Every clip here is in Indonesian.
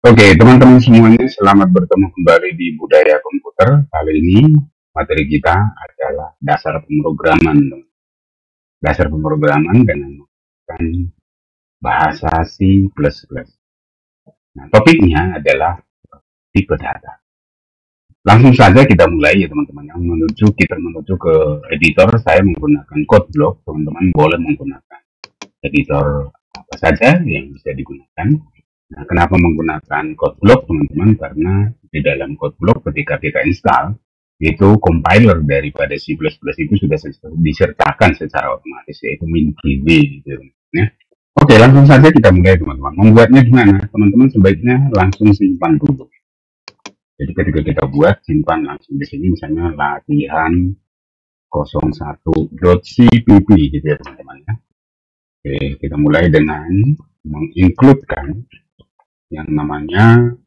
Oke, teman-teman semuanya, selamat bertemu kembali di Budaya Komputer. Kali ini materi kita adalah dasar pemrograman. Dasar pemrograman dengan menggunakan bahasa C++. Nah, topiknya adalah tipe data. Langsung saja kita mulai ya teman-teman. Kita menuju ke editor. Saya menggunakan CodeBlock. Teman-teman boleh menggunakan editor apa saja yang bisa digunakan. Nah, kenapa menggunakan CodeBlock teman-teman? Karena di dalam CodeBlock ketika kita install itu compiler daripada C++ itu sudah disertakan secara otomatis yaitu MinDB gitu ya. Oke, langsung saja kita mulai teman-teman. Membuatnya gimana? Teman-teman sebaiknya langsung simpan dulu. Jadi ketika kita buat simpan langsung di sini misalnya latihan 01.cpp gitu ya teman-teman ya. Oke, kita mulai dengan mengincludekan yang namanya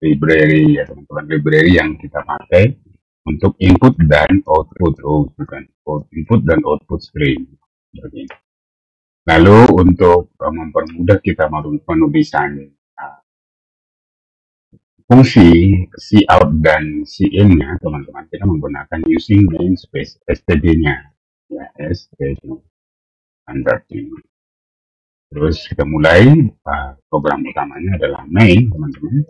library ya teman-teman, library yang kita pakai untuk input dan output, bukan input dan output stream. Lalu untuk mempermudah kita penulisan fungsi cout dan cin-nya teman-teman, kita menggunakan using namespace std-nya ya, std standar ini. Terus kita mulai program utamanya adalah main teman-teman.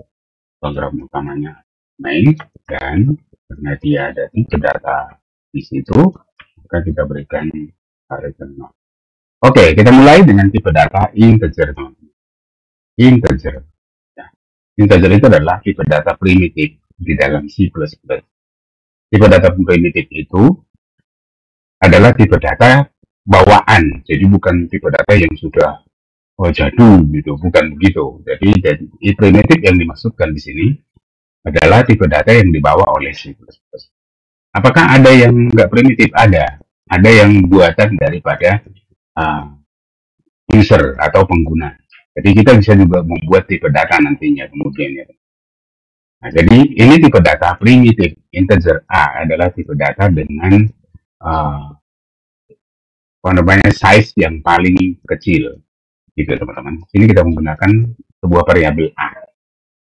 Program utamanya main, dan karena dia ada tipe data di situ, maka kita berikan return. Oke, kita mulai dengan tipe data integer teman-teman. Integer. Ya. Integer itu adalah tipe data primitif di dalam C++. Tipe data primitif itu adalah tipe data bawaan, jadi bukan tipe data yang sudah jadul gitu, bukan begitu. Jadi primitif yang dimaksudkan di sini adalah tipe data yang dibawa oleh C++. Apakah ada yang nggak primitif? Ada yang buatan daripada user atau pengguna. Jadi kita bisa juga membuat tipe data nantinya kemudian ya. Nah, jadi ini tipe data primitif. Integer A adalah tipe data dengan size yang paling kecil gitu teman-teman. Sini kita menggunakan sebuah variabel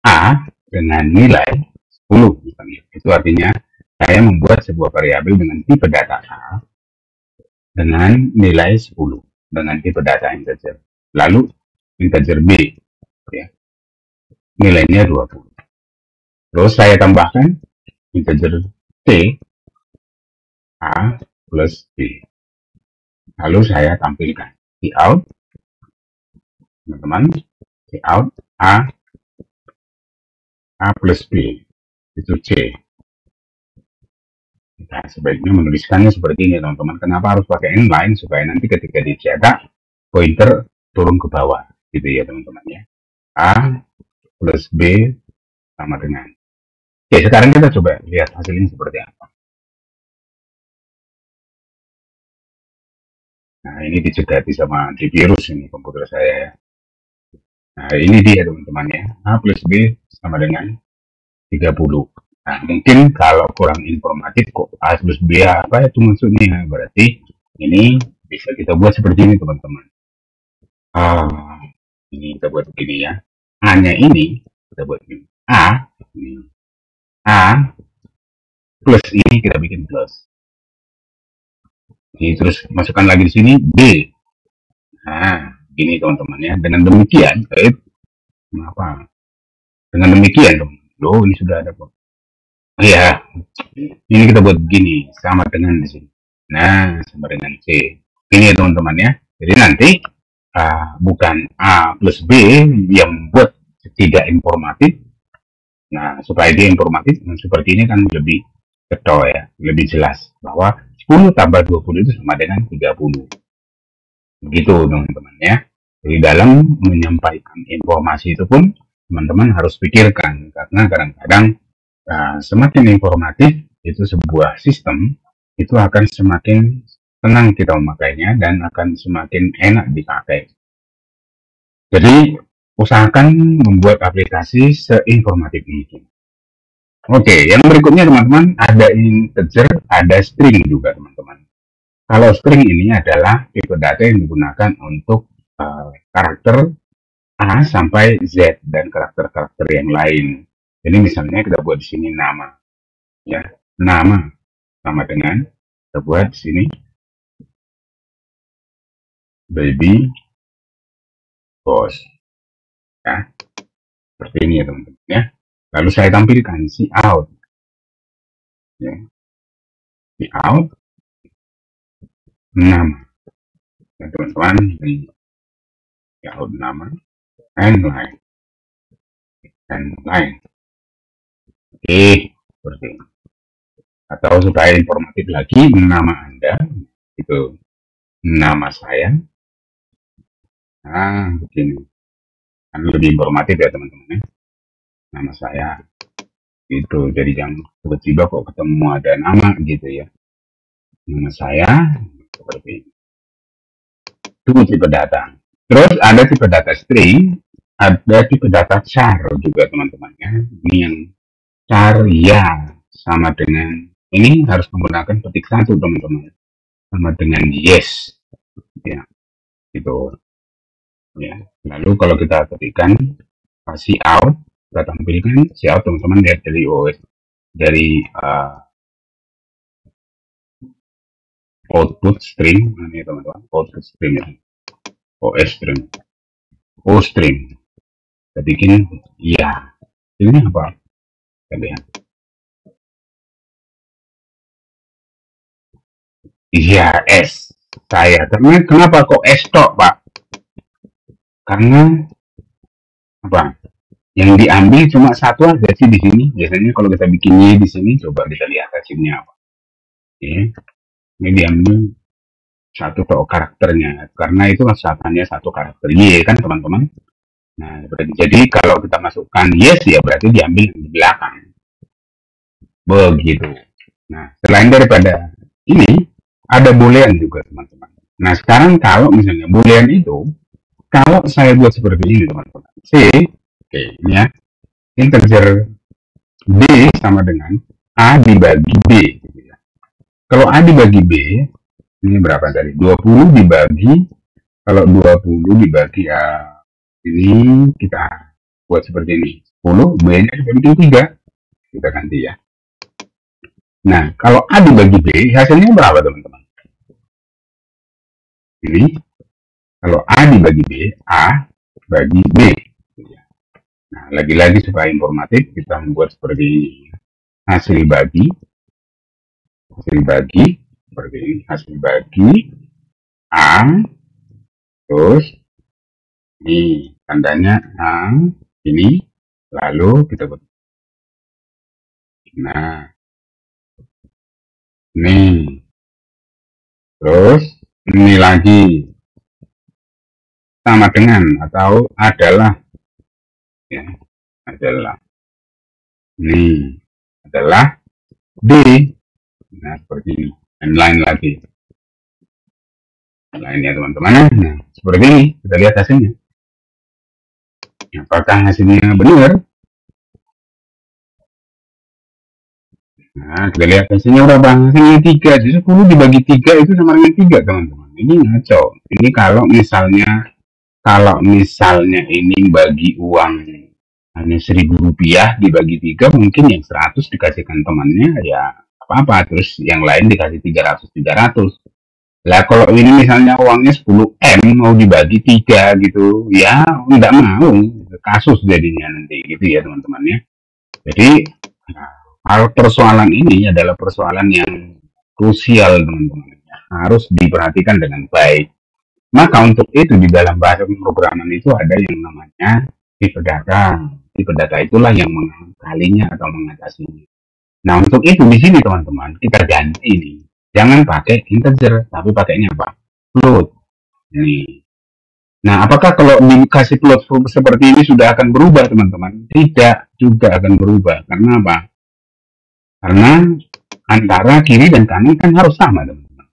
A dengan nilai 10 misalnya. Itu artinya saya membuat sebuah variabel dengan tipe data A dengan nilai 10 dengan tipe data integer. Lalu integer B ya, nilainya 20. Terus saya tambahkan integer C A plus B. Lalu saya tampilkan cout teman-teman, cout A plus B itu C. Kita sebaiknya menuliskannya seperti ini teman-teman. Kenapa harus pakai inline? Supaya nanti ketika dicetak pointer turun ke bawah gitu ya teman-teman ya. A plus B sama dengan. Oke, sekarang kita coba lihat hasilnya seperti apa. Nah, ini dicegati sama antivirus ini komputer saya ya. Nah, ini dia teman-teman ya. A plus B sama dengan 30. Nah, mungkin kalau kurang informatif kok A plus B apa itu maksudnya? Berarti ini bisa kita buat seperti ini teman-teman. Ini kita buat begini ya. A-nya ini kita buat begini. A plus ini kita bikin plus. Ini terus masukkan lagi di sini B. Nah, ini teman-teman ya. Dengan demikian, Dengan demikian, ini sudah ada kok. Iya, ini kita buat begini, sama dengan di sini. Nah, sama dengan C. Ini ya teman-teman ya. Jadi nanti bukan A plus B yang membuat tidak informatif. Nah, supaya dia informatif, seperti ini kan lebih ketol ya, lebih jelas bahwa 10 tambah 20 itu sama dengan 30. Begitu teman-teman ya. Jadi dalam menyampaikan informasi itu pun teman-teman harus pikirkan, karena kadang-kadang semakin informatif itu sebuah sistem, itu akan semakin tenang kita memakainya dan akan semakin enak dipakai. Jadi usahakan membuat aplikasi seinformatif mungkin. Oke, yang berikutnya teman-teman, ada integer, ada string juga teman-teman. Kalau string ini adalah tipe data yang digunakan untuk karakter A sampai Z dan karakter-karakter yang lain. Jadi misalnya kita buat di sini nama, ya, nama sama dengan kita buat di sini baby boss, ya, seperti ini ya teman-teman ya. Lalu saya tampilkan si out, ya, si out nama, ya teman-teman, si out nama and line, oke, seperti ini. Atau supaya informatif lagi nama Anda itu nama saya, nah begini, kan lebih informatif ya teman-teman ya. Nama saya itu, jadi jangan tiba-tiba kok ketemu ada nama gitu ya. Nama saya seperti ini. Itu tipe data. Terus ada tipe data string, ada tipe data char juga teman-teman ya. Ini yang char ya sama dengan, ini harus menggunakan petik satu teman-teman, sama dengan yes ya, itu ya. Lalu kalau kita ketikkan si out, kita tampilkan si out teman-teman, lihat dari OS, dari output string ini teman-teman, output string ya, OS string, O string, kita bikin ya, ini apa, kita lihat iya S saya, karena kenapa kok S tok pak, karena apa, yang diambil cuma satu aja sih di sini. Biasanya kalau kita bikin Y di sini, coba kita lihat hasilnya apa. Oke, ini diambil satu tok karakternya, karena itu asalnya satu karakter Y kan teman-teman. Nah, jadi kalau kita masukkan yes ya berarti diambil di belakang. Begitu. Nah, selain daripada ini, ada boolean juga teman-teman. Nah, sekarang kalau misalnya boolean itu, kalau saya buat seperti ini teman-teman. Oke, ini ya. Integer B sama dengan A dibagi B. Gitu ya. Kalau A dibagi B, ini berapa tadi? 20 dibagi, kalau 20 dibagi A, ini kita buat seperti ini. 10, B-nya kita bikin 3. Kita ganti ya. Nah, kalau A dibagi B, hasilnya berapa teman-teman? Ini, kalau A dibagi B, A bagi B. Nah, lagi-lagi supaya informatif, kita membuat seperti ini. Hasil bagi, seperti ini. Hasil bagi A, terus ini tandanya A, ini, lalu kita buat. Nah, ini, terus ini lagi sama dengan atau adalah, ya, adalah, ini adalah D. Nah, seperti ini. Dan lain lagi. Lainnya teman-teman. Nah, seperti ini. Kita lihat hasilnya. Apakah hasilnya benar? Nah, kita lihat hasilnya berapa? Hasilnya 3. Jadi 10 dibagi 3 itu sama dengan 3, teman-teman. Ini ngaco. Ini kalau misalnya ini bagi uang hanya Rp1.000 dibagi 3, mungkin yang 100 dikasihkan temannya ya apa-apa, terus yang lain dikasih 300. Lah kalau ini misalnya uangnya 10M mau dibagi 3 gitu, ya nggak mau, kasus jadinya nanti gitu ya teman-teman ya. Jadi hal persoalan ini adalah persoalan yang krusial teman-teman, harus diperhatikan dengan baik. Maka untuk itu di dalam bahasa pemrograman itu ada yang namanya tipe data. Tipe data itulah yang mengakalinya atau mengatasinya. Nah, untuk itu di sini teman-teman kita ganti ini. Jangan pakai integer, tapi pakainya apa? Float. Nih. Nah, apakah kalau dikasih float seperti ini sudah akan berubah teman-teman? Tidak juga akan berubah. Karena apa? Karena antara kiri dan kanan kan harus sama teman-teman.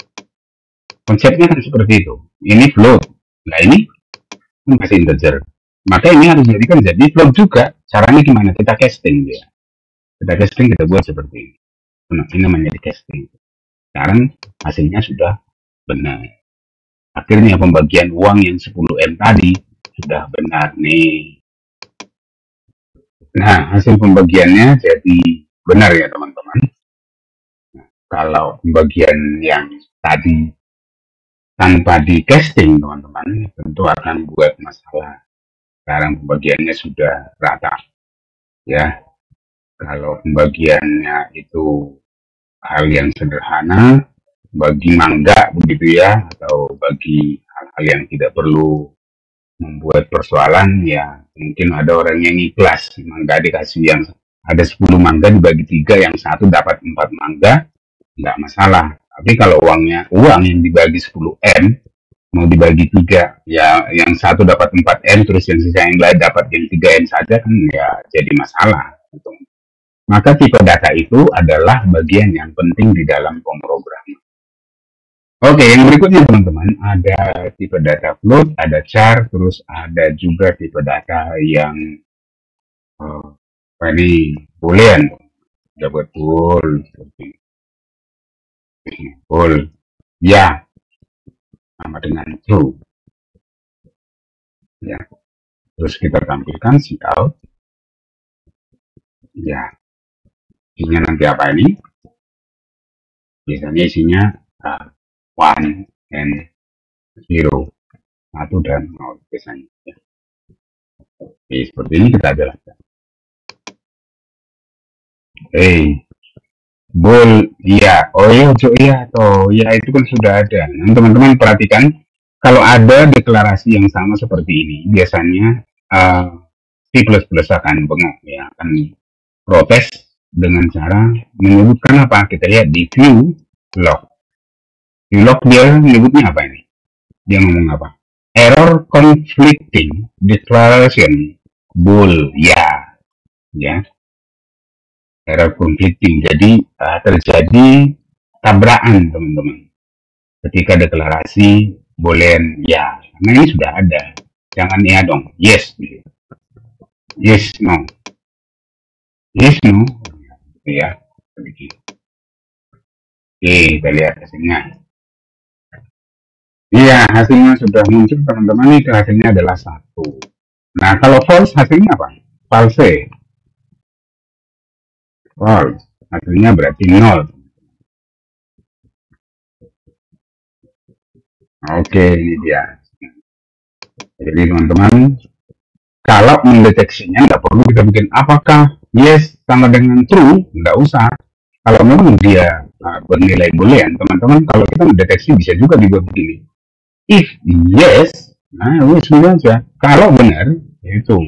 Konsepnya kan seperti itu. Ini float. Nah, ini masih integer. Maka ini harus dijadikan jadi float juga. Caranya gimana? Kita casting dia. Kita casting, kita buat seperti ini. Nah, ini namanya di casting. Sekarang hasilnya sudah benar. Akhirnya pembagian uang yang 10M tadi sudah benar nih. Nah, hasil pembagiannya jadi benar ya teman-teman. Kalau pembagian yang tadi tanpa di casting teman-teman, tentu akan buat masalah. Sekarang pembagiannya sudah rata ya. Kalau pembagiannya itu hal yang sederhana, bagi mangga begitu ya, atau bagi hal-hal yang tidak perlu membuat persoalan, ya mungkin ada orang yang ikhlas, mangga dikasih yang ada 10 mangga dibagi 3, yang satu dapat 4 mangga, nggak masalah. Tapi kalau uang yang dibagi 10 M, mau dibagi 3, ya yang satu dapat 4 M, terus yang sisa yang lain dapat yang 3 M saja, kan ya jadi masalah. Gitu. Maka tipe data itu adalah bagian yang penting di dalam pemrograman. Oke, yang berikutnya teman-teman, ada tipe data float, ada char, terus ada juga tipe data yang ini boolean. Ya betul, betul. Ya, sama dengan true. Ya, terus kita tampilkan cout. Ya, isinya nanti apa ini? Biasanya isinya 1 and 0, 1 dan 0 biasanya. Ya. Oke, seperti ini kita jelaskan. Bol, iya, oh iya, iya, atau ya itu kan sudah ada. Nah, teman-teman perhatikan, kalau ada deklarasi yang sama seperti ini, biasanya C++ akan bengok, ya, akan protes dengan cara menyebutkan apa? Kita lihat di view log. View log dia menyebutnya apa ini? Dia ngomong apa? Error conflicting declaration bool, ya, ya. Error conflicting, jadi terjadi tabrakan teman-teman ketika deklarasi boolean ya. Nah ini sudah ada, jangan ya dong, yes, yes no, yes no, ya begitu. Oke, kita lihat hasilnya. Iya, hasilnya sudah muncul teman-teman, itu hasilnya adalah 1. Nah kalau false hasilnya apa? False. False, hasilnya berarti 0. Oke, ini dia. Jadi teman-teman, kalau mendeteksinya nggak perlu kita bikin apakah yes sama dengan true, nggak usah. Kalau memang dia bernilai boolean, teman-teman, kalau kita mendeteksi bisa juga dibuat begini. If yes, nah wis aja. Kalau benar, itu.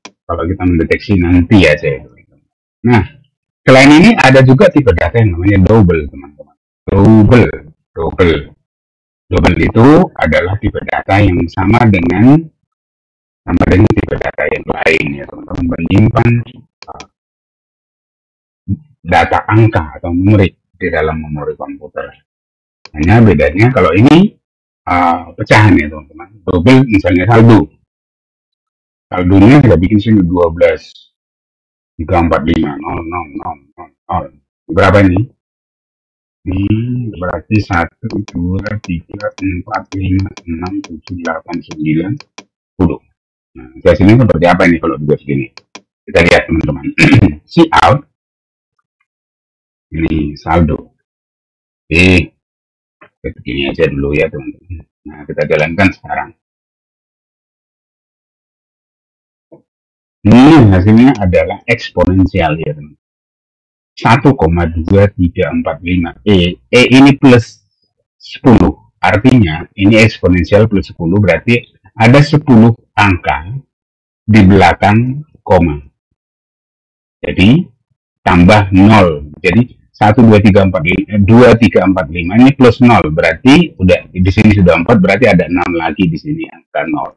Kalau kita mendeteksi nanti aja. Nah, selain ini ada juga tipe data yang namanya double, teman-teman. Double itu adalah tipe data yang sama dengan tipe data yang lain ya teman-teman, menyimpan data angka atau memori di dalam memori komputer. Hanya bedanya kalau ini pecahan ya teman-teman. Double misalnya saldonya kita bikin sini 12 345 0 berapa ini? Ini berarti 1 2 3 4 5 6 7 8 9 10. Nah, hasilnya seperti apa ini kalau dibuat segini? Kita lihat teman-teman. Cout ini saldo. Oke, begini aja dulu ya teman-teman. Nah, kita jalankan sekarang. Ini hasilnya adalah eksponensial ya teman-teman. 1,2345 ini plus 10, artinya ini eksponensial plus 10, berarti ada 10 angka di belakang koma, jadi tambah 0, jadi 1 2 3 4 5 ini plus 0, berarti udah di sini sudah 4, berarti ada 6 lagi di sini angka 0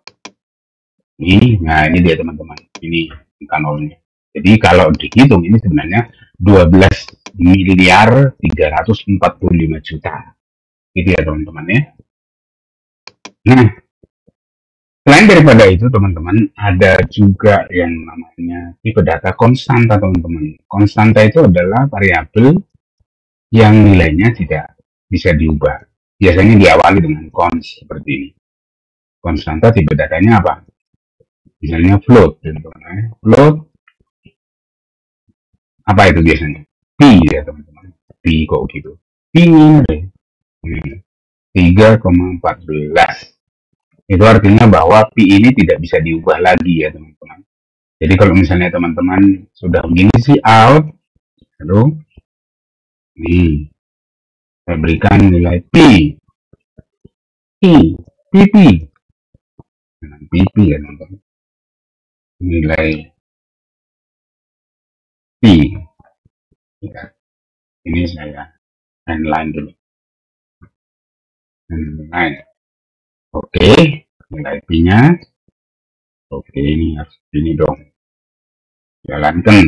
ini. Nah ini dia teman-teman, ini angka 0-nya. Jadi kalau dihitung ini sebenarnya 12 miliar 345 juta. Gitu ya teman-teman ya. Nah, selain daripada itu teman-teman, ada juga yang namanya tipe data konstanta teman-teman. Konstanta itu adalah variabel yang nilainya tidak bisa diubah. Biasanya diawali dengan const seperti ini. konstanta tipe datanya apa? Misalnya float, teman-teman. Float, apa itu biasanya? Pi ya teman-teman. Pi kok gitu? Pi-nya deh. 3,14. Itu artinya bahwa pi ini tidak bisa diubah lagi ya teman-teman. Jadi kalau misalnya teman-teman sudah begini sih out, lalu nih saya berikan nilai pi, pi, dengan pi ya teman-teman. Nilai pi, ya. Ini saya inline dulu. Inline. Oke, nilai pi-nya. Oke, ini harus ini dong. Jalankan.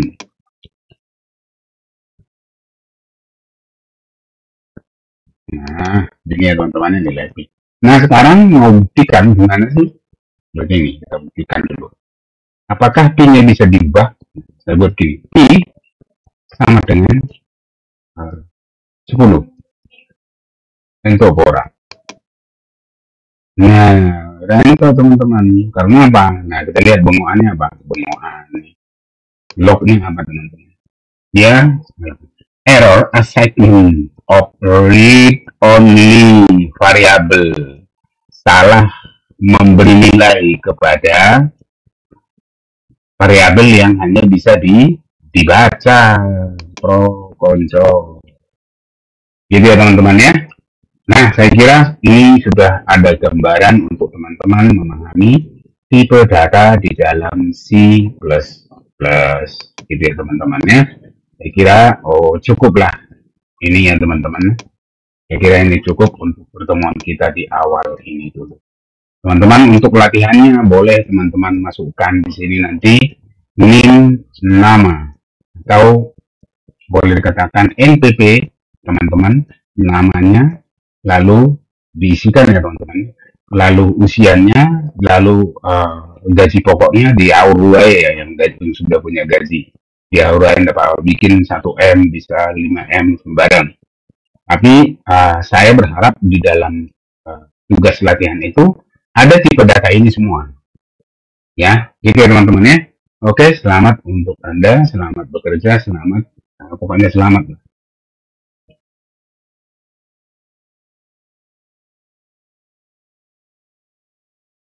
Nah, ini ya teman-teman nilai pi. Nah, sekarang mau buktikan gimana sih? Begini, kita buktikan dulu. Apakah pi-nya bisa diubah? Saya buat gini. Pi sama dengan 10. Pentopora. Nah, dan itu teman-teman. Karena apa? Nah, kita lihat bengokannya apa? Bengokan. Lognya apa teman-teman? Dia error assignment of read-only variable. Salah memberi nilai kepada variabel yang hanya bisa dibaca. Pro konco. Gitu ya teman-teman ya. Nah, saya kira ini sudah ada gambaran untuk teman-teman memahami tipe data di dalam C++. Gitu ya teman-teman ya. Saya kira cukuplah ini ya teman-teman. Saya kira ini cukup untuk pertemuan kita di awal ini dulu. Teman-teman untuk latihannya boleh teman-teman masukkan di sini nanti nama atau boleh dikatakan NPP teman-teman namanya, lalu diisikan ya teman-teman, lalu usianya, lalu gaji pokoknya di Aurai ya, yang sudah punya gaji di Aurai dapat bikin 1M bisa 5M sembarang. Tapi saya berharap di dalam tugas latihan itu ada tipe data ini semua ya, gitu ya teman-teman ya. Oke, selamat untuk Anda, selamat bekerja, selamat pokoknya selamat.